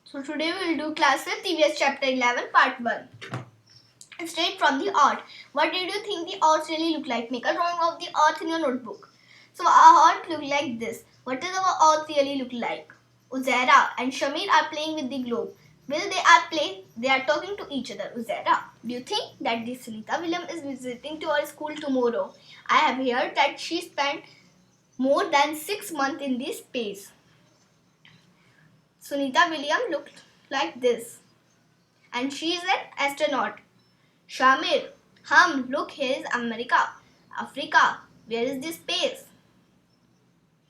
So today we will do class 5th EVS chapter 11 part 1. Straight from the earth. What did you think the earth really look like? Make a drawing of the earth in your notebook. So our earth look like this. What does our earth really look like? Uzaira and Shamir are playing with the globe. Will they are playing? They are talking to each other. Uzaira, do you think that the Sunita William is visiting to our school tomorrow? I have heard that she spent more than 6 months in this space. Sunita William looked like this. And she is an astronaut. Shamir, look, here is America. Africa, where is this space?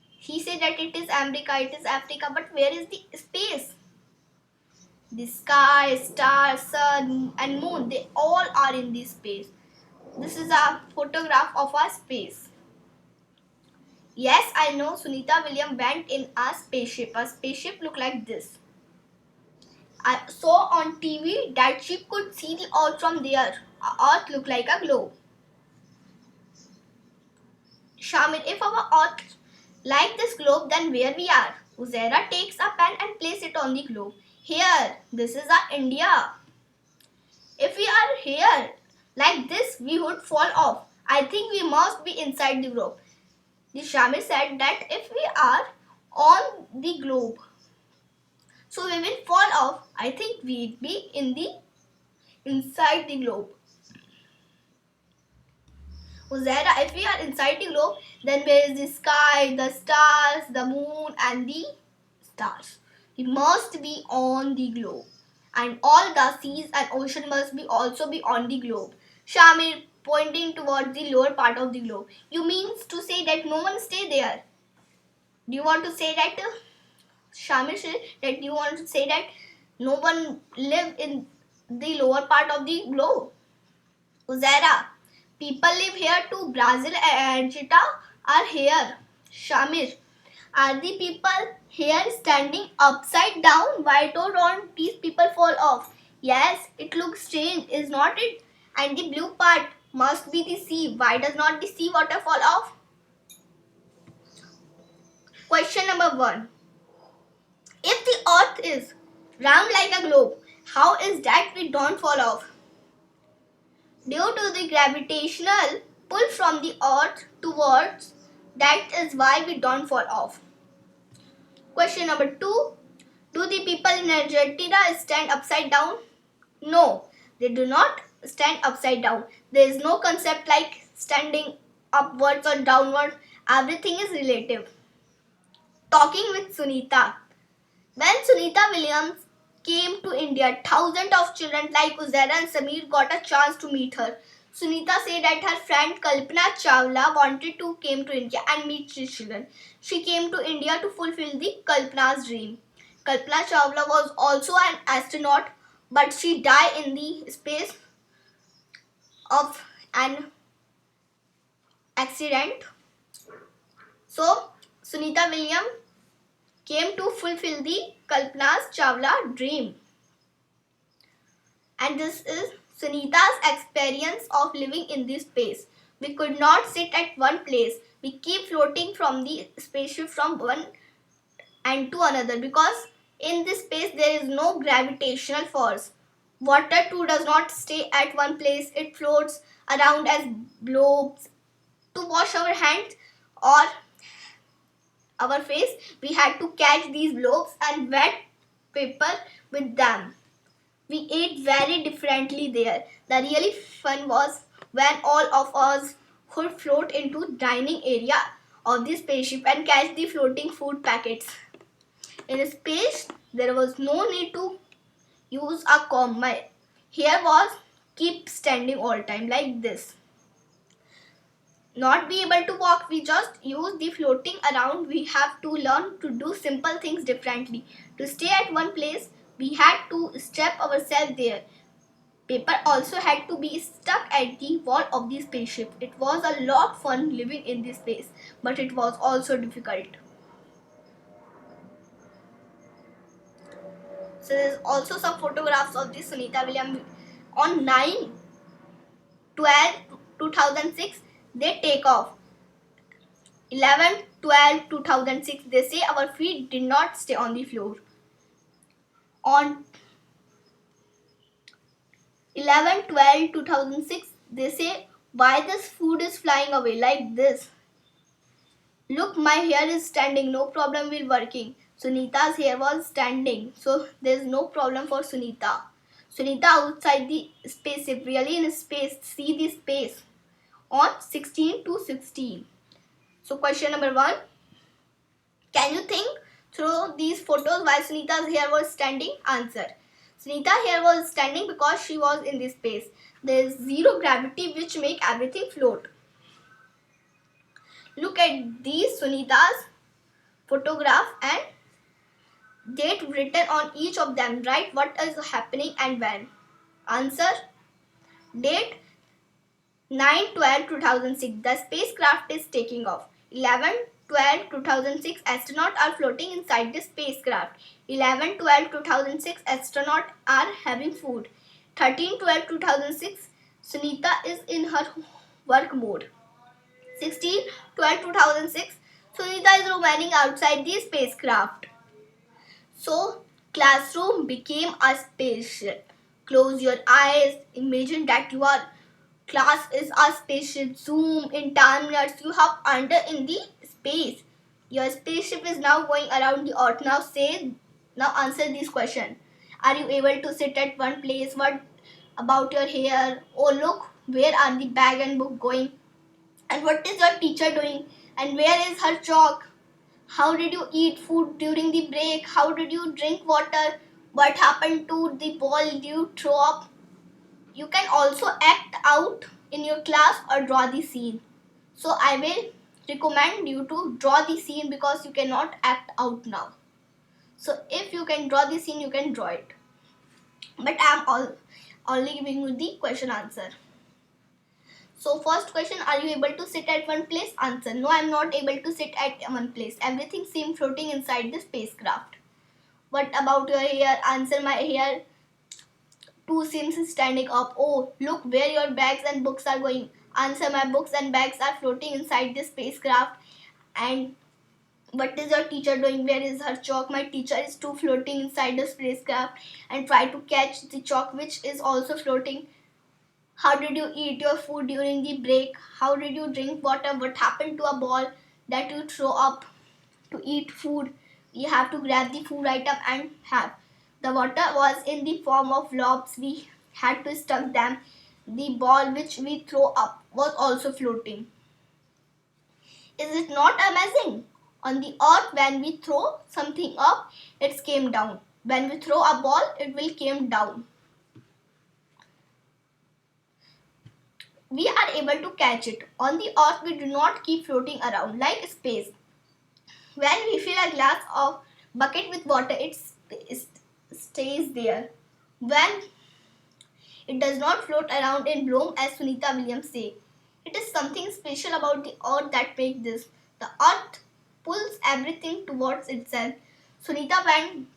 He said that it is America, it is Africa, but where is the space? The sky, stars, sun, and moon, they all are in this space. This is a photograph of our space. Yes, I know Sunita William went in a spaceship. A spaceship looked like this. I saw on TV that she could see the earth from there. Earth looked like a globe. Shamir, if our earth like this globe, then where we are? Uzaira takes a pen and places it on the globe. Here, this is our India. If we are here like this, we would fall off. I think we must be inside the globe. The Shamir said that if we are on the globe, so we will fall off. I think we'll be inside the globe. Uzaira, if we are inside the globe, then where is the sky, the stars, the moon and the stars? We must be on the globe. And all the seas and ocean must be also be on the globe. Shamir pointing towards the lower part of the globe. You mean to say that no one stay there? Do you want to say that? Shamir said that you want to say that no one live in the lower part of the globe? Uzaira, people live here too. Brazil and Cheetah are here. Shamir, are the people here standing upside down? Why don't these people fall off? Yes, it looks strange, is not it? And the blue part must be the sea. Why does not the sea water fall off? Question number 1. If the earth is round like a globe, how is that we don't fall off? Due to the gravitational pull from the earth towards, that is why we don't fall off. Question number 2. Do the people in Argentina stand upside down? No, they do not stand upside down. There is no concept like standing upwards or downwards. Everything is relative. Talking with Sunita. When Sunita Williams came to India, thousands of children like Uzaira and Samir got a chance to meet her. Sunita said that her friend Kalpana Chawla wanted to came to India and meet these children. She came to India to fulfill the Kalpana's dream. Kalpana Chawla was also an astronaut, but she died in the space of an accident. So Sunita Williams came to fulfill the Kalpana Chawla dream. And this is Sunita's experience of living in this space. We could not sit at one place. We keep floating from the spaceship from one and to another because in this space there is no gravitational force. Water too does not stay at one place. It floats around as globes. To wash our hands or our face, we had to catch these globes and wet paper with them. We ate very differently there. The really fun was when all of us could float into dining area of the spaceship and catch the floating food packets. In space, there was no need to use a comb. My hair was keep standing all time like this. Not be able to walk, we just use the floating around. We have to learn to do simple things differently. To stay at one place, we had to step ourselves there. Paper also had to be stuck at the wall of the spaceship. It was a lot fun living in this space, but it was also difficult. So there's also some photographs of the Sunita Williams on 9/12/2006. They take off. 11/12/2006. They say our feet did not stay on the floor. On 11/12/2006, they say, why this food is flying away like this? Look, my hair is standing, no problem with working. Sunita's hair was standing, so there's no problem for Sunita. Sunita outside the spaceship, really in space, see the space on 16/2/16. So question number 1, can you think through these photos why Sunita's hair was standing? Answer. Sunita's hair was standing because she was in this space. There is zero gravity which make everything float. Look at these Sunita's photograph and date written on each of them. Write what is happening and when. Answer. Date 9/12/2006. The spacecraft is taking off. 11/12/2006. Astronauts are floating inside the spacecraft. 11/12/2006. Astronauts are having food. 13/12/2006. Sunita is in her work mode. 16/12/2006. Sunita is roaming outside the spacecraft. So, classroom became a spaceship. Close your eyes. Imagine that your class is a spaceship. Zoom in 10 minutes. You have under in the space. Your spaceship is now going around the earth. Now answer this question. Are you able to sit at one place? What about your hair? Oh look, where are the bag and book going? And what is your teacher doing? And where is her chalk? How did you eat food during the break? How did you drink water? What happened to the ball? Did you throw up? You can also act out in your class or draw the scene. So I will recommend you to draw the scene because you cannot act out now. So if you can draw the scene, you can draw it. But I am only giving you the question answer. So first question, are you able to sit at one place? Answer, no, I am not able to sit at one place. Everything seems floating inside the spacecraft. What about your hair? Answer, my hair too seems standing up. Oh, look where your bags and books are going. Answer, my books and bags are floating inside the spacecraft. And what is your teacher doing? Where is her chalk? My teacher is too floating inside the spacecraft and try to catch the chalk which is also floating. How did you eat your food during the break? How did you drink water? What happened to a ball that you throw up to eat food? You have to grab the food item and have. The water was in the form of blobs. We had to stuff them. The ball which we throw up was also floating. Is it not amazing? On the earth, when we throw something up, it came down. When we throw a ball, it will came down. We are able to catch it. On the earth, we do not keep floating around like space. When we fill a glass of bucket with water, it stays there. When it does not float around in bloom, as Sunita Williams say. It is something special about the earth that makes this. The earth pulls everything towards itself. Sunita went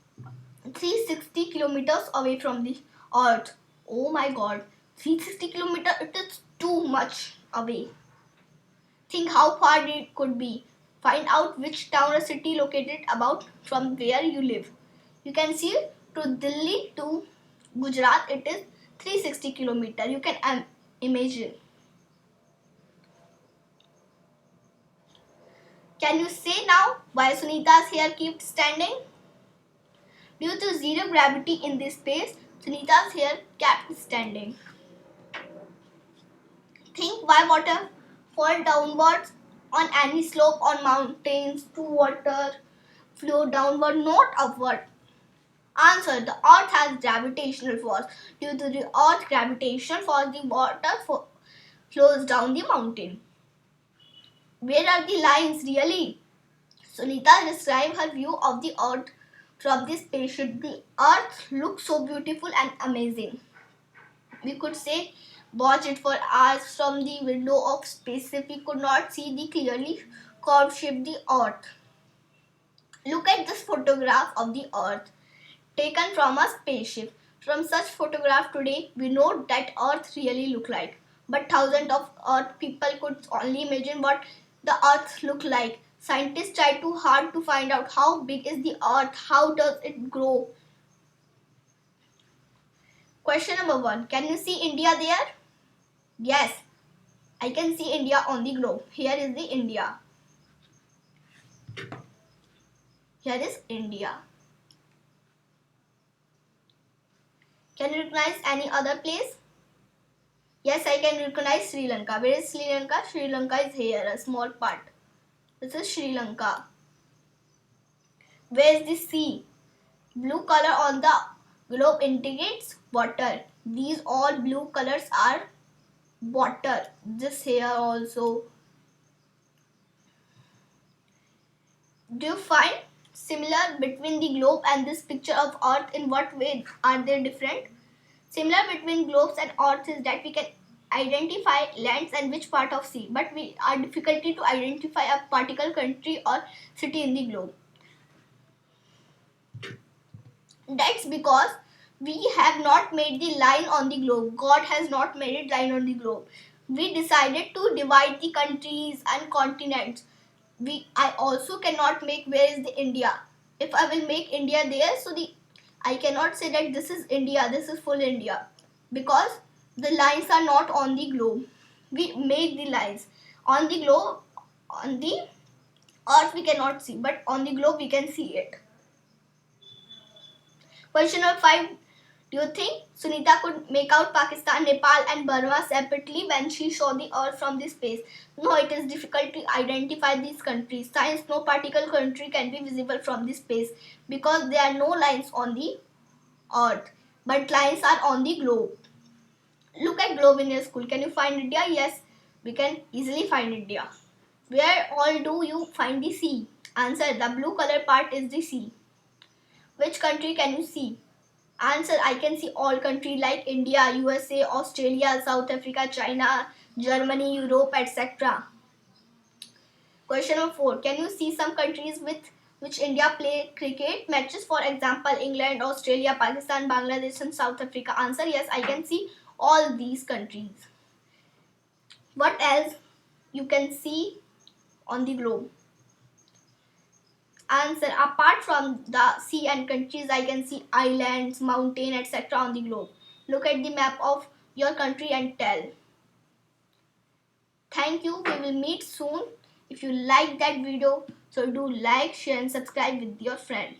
360 kilometers away from the earth. Oh my god, 360 kilometers, it is too much away. Think how far it could be. Find out which town or city located about from where you live. You can see to Delhi to Gujarat it is 360 kilometers. You can imagine. Can you say now why Sunita's hair keeps standing? Due to zero gravity in this space, Sunita's hair kept standing. Think why water fall downwards on any slope on mountains to water flow downward, not upward. Answer, the earth has gravitational force. Due to the earth gravitational force, the water flows down the mountain. Where are the lines really? Sunita described her view of the earth from this spaceship. The earth looks so beautiful and amazing. We could say watch it for hours from the window of spaceship. We could not see the clearly curved shape the earth. Look at this photograph of the earth taken from a spaceship. From such photograph today, we know that earth really look like. But thousands of earth people could only imagine what the earth look like. Scientists try too hard to find out how big is the earth, how does it grow. Question number 1. Can you see India there? Yes, I can see India on the globe. Here is the India. Here is India. Can you recognize any other place? Yes, I can recognize Sri Lanka. Where is Sri Lanka? Sri Lanka is here, a small part. This is Sri Lanka. Where is the sea? Blue color on the globe indicates water. These all blue colors are water. This here also. Do you find similar between the globe and this picture of Earth? In what way are they different? Similar between globes and Earth is that we can identify lands and which part of sea, but we are difficulty to identify a particular country or city in the globe. That's because we have not made the line on the globe. God has not made it line on the globe. We decided to divide the countries and continents. I also cannot make where is the India. If I will make India there, so I cannot say that this is India, this is full India, because the lines are not on the globe. We make the lines on the globe. On the earth we cannot see, but on the globe we can see it. Question number 5. Do you think Sunita could make out Pakistan, Nepal and Burma separately when she saw the earth from the space? No, it is difficult to identify these countries. Science, no particular country can be visible from the space because there are no lines on the earth, but lines are on the globe. Look at globe in your school. Can you find India? Yes, we can easily find India. Where all do you find the sea? Answer, the blue color part is the sea. Which country can you see? Answer, I can see all countries like India, USA, Australia, South Africa, China, Germany, Europe, etc. Question number 4. Can you see some countries with which India play cricket matches? For example, England, Australia, Pakistan, Bangladesh and South Africa. Answer, yes, I can see all these countries. What else you can see on the globe? Answer, apart from the sea and countries, I can see islands, mountain, etc. on the globe. Look at the map of your country and tell. Thank you. We will meet soon. If you like that video, so do like, share and subscribe with your friends.